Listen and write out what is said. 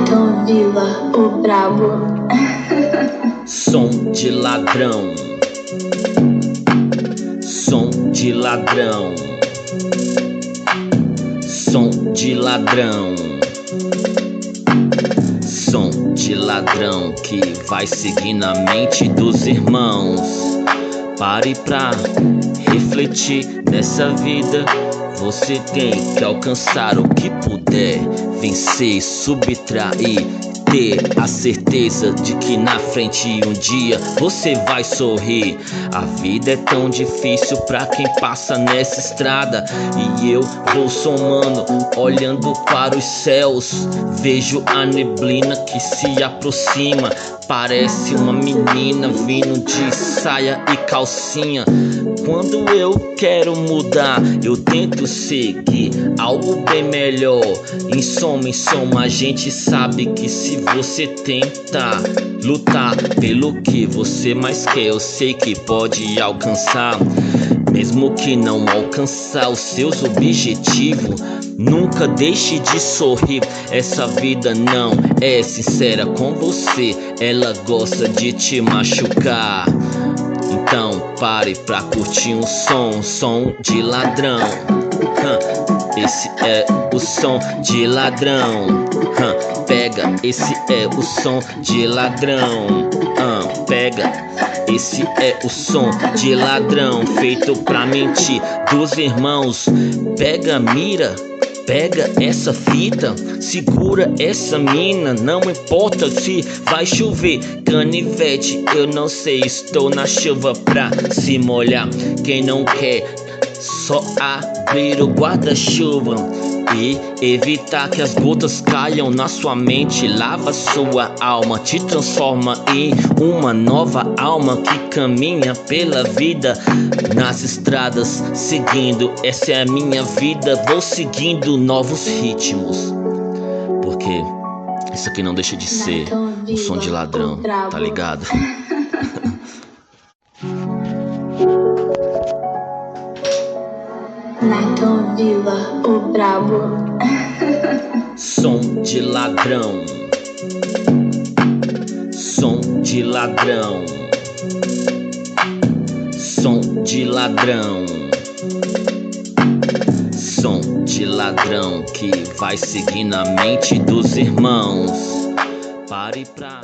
Neto Vila, o brabo. Som de ladrão. Som de ladrão. Som de ladrão. Som de ladrão que vai seguir na mente dos irmãos. Pare pra refletir nessa vida. Você tem que alcançar o que puder, vencer, subtrair, ter a certeza de que na frente um dia você vai sorrir. A vida é tão difícil pra quem passa nessa estrada, e eu vou somando, olhando para os céus. Vejo a neblina que se aproxima, parece uma menina vindo de saia e calcinha. Quando eu quero mudar, eu tento seguir algo bem melhor. Em soma a gente sabe que se você tentar lutar pelo que você mais quer, eu sei que pode alcançar. Mesmo que não alcançar os seus objetivos, nunca deixe de sorrir. Essa vida não é sincera com você, ela gosta de te machucar. Então pare pra curtir um som de ladrão. Esse é o som de ladrão. Pega, esse é o som de ladrão. Pega, esse é o som de ladrão, feito pra mentir dos irmãos. Pega, mira, pega essa fita, segura essa mina. Não importa se vai chover, canivete, eu não sei, estou na chuva pra se molhar. Quem não quer, só abrir o guarda-chuva e evitar que as gotas caiam na sua mente. Lava sua alma, te transforma em uma nova alma que caminha pela vida nas estradas, seguindo. Essa é a minha vida, vou seguindo novos ritmos, porque isso aqui não deixa de ser um som de ladrão, tá ligado? Neto Vila, o brabo. Som de ladrão. Som de ladrão. Som de ladrão. Som de ladrão que vai seguir na mente dos irmãos. Pare pra